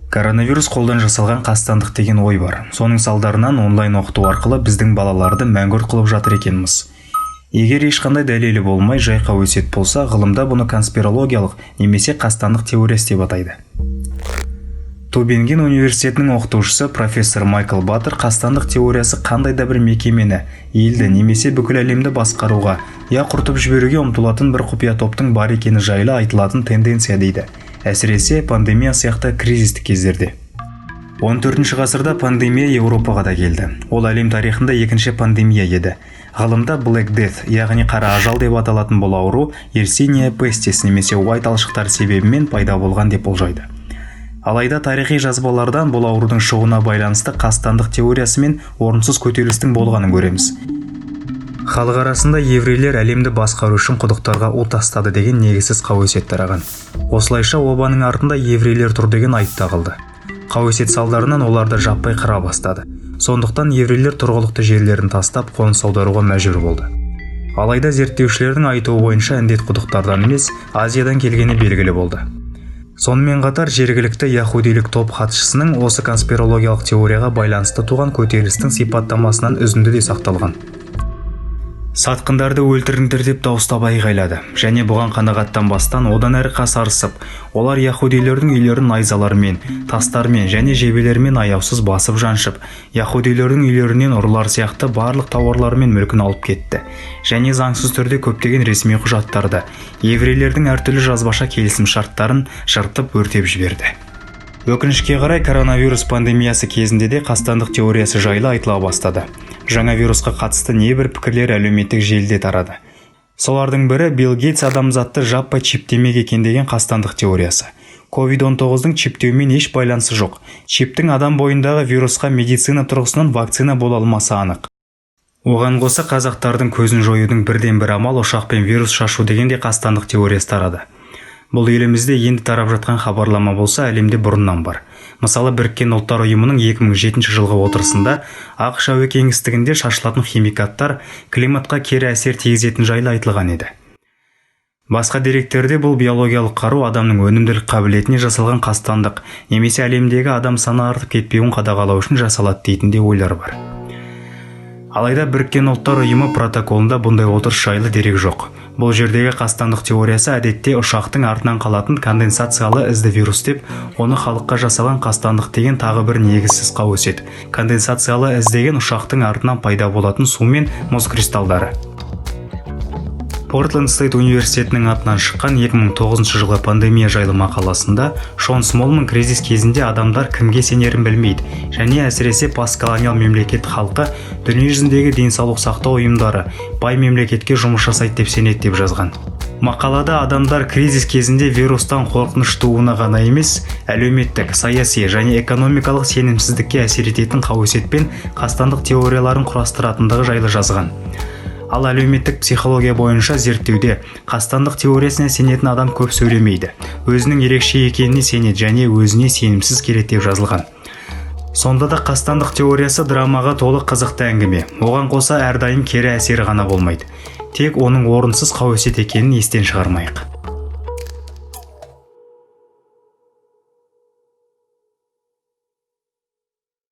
Коронавирус қолдан жасалған қастандық деген ой бар. Соның салдарынан онлайн оқыту арқылы біздің балаларды мәңгүрт қылып жатыр екенбіз. Егер ешқандай дәлелі болмай жайқа өсиет болса, ғылымда бұны конспирологиялық немесе қастандық теориясы деп атайды. Тюбинген университетінің оқытушысы профессор Майкл Баттер қастандық теориясы қандай да бір мекемені, елді немесе бүкіл әлемді басқаруға, құртып жіберуге ұмтылатын бір құпия топтың бар екені жайлы айтылатын тенденция дейді. Әсіресе пандемия сияқты кризистік кездерде. 14-ші ғасырда пандемия Еуропаға да келді. Ол әлем тарихында екінші пандемия еді. Ғылымда Black Death, яғни қара ажал деп аталатын бұл ауру Yersinia pestis немесе уайт талшықтар себебімен пайда болған деп болжайды. Алайда тарихи жазбалардан бұл аурудың шығуына байланысты қастандық теориясы мен орынсыз көтерілістің болғанын көреміз. Халық арасында еврейлер әлемді басқару үшін құдықтарға от тастады деген негізсіз қауесет тараған. Осылайша обаның артында еврейлер тұр деген айып тағылды. Қауесет салдарынан оларды жаппай қыра бастады. Сондықтан еврейлер тұрғылықты жерлерін тастап қоныс аударуға мәжбүр болды. Алайда зерттеушілердің айтуы бойынша індет құдықтардан емес, Азиядан келгені белгілі болды. Сонымен қатар жергілікті яһудилік топ хатшысының осы конспирологиялық теорияға байланысты туған көтерілістің сипаттамасынан үзінді де сақталған. Сатқындарды өлтіріңдер деп дауыстап айғайлады, және бұған қанағаттанбастан одан әрі қасарысып, олар яһудилердің үйлерін найзалармен, тастармен және жебелермен аяусыз басып жаншып, яһудилердің үйлерінен ұрылар сияқты барлық тауарлары мен мүлкін алып кетті, және заңсыз түрде көптеген ресми құжаттарды, еврейлердің әртүрлі жазбаша келісім шарттарын жыртып өртеп жіберді. Өкінішке қарай коронавирус пандемиясы кезінде де қастандық теориясы жайлы айтыла бастады. Жаңа вирусқа қатысты небір пікірлер әлеуметтік желіде тарады. Солардың бірі Билл Гейтс адамзатты жаппай чиптемек екен деген қастандық теориясы. COVID-19-дің чиптеумен еш байланысы жоқ. Чиптің адам бойындағы вирусқа медицина тұрғысынан вакцина бола алмасы анық. Оған қоса қазақтардың көзін жоюдың бірден бір амал ошақпен вирус шашу деген де қастандық теориясы тарады. Бұл елімізде енді тарап жатқан хабарлама болса, әлемде бұрыннан бар. Мысалы, Біріккен ұлттар ұйымының 2007 жылғы отырысында ақш әуе кеңістігінде шашылатын химикаттар климатқа кері әсер тигізетін жайлы айтылған еді. Басқа деректерде бұл биологиялық қару адамның өнімділік қабілетіне жасалған қастандық, немесе әлемдегі адам саны артып кетпеуін қадағалау үшін жасалады дейтін де ойлар бар. Алайда Біріккен ұлттар ұйымы протоколында бұндай отырыс жайлы дерек жоқ. Бұл жердегі қастандық теориясы әдетте ұшақтың артынан қалатын конденсациялы ізді вирус деп, оны халыққа жасалған қастандық деген тағы бір негізсіз қауесет. Конденсациялы із деген ұшақтың артынан пайда болатын су мен мұз кристалдары. Портленд Стейт университетінің атынан шыққан 2009 жылғы пандемия жайлы мақаласында Шон Смолман кризис кезінде адамдар кімге сенерін білмейді, және әсіресе постколониал мемлекет халқы дүниежүзіндегі денсаулық сақтау ұйымдары бай мемлекетке жұмыс жасайды деп сенеді деп жазған. Мақалада адамдар кризис кезінде вирустан қорқыныш туына ғана емес, әлеуметтік, саяси және экономикалық сенімсіздікке әсер ететін қауесет пен қастандық теорияларын құрастыратындығы жайлы жазған. Ал әлеуметтік психология бойынша зерттеуде қастандық теориясына сенетін адам көп сөйлемейді, өзінің ерекше екеніне сенеді және өзіне сенімсіз келеді деп жазылған. Сонда да қастандық теориясы драмаға толы қызықты әңгіме. Оған қоса әрдайым кері әсері ғана болмайды. Тек оның орынсыз қауесет екенін естен шығармайық.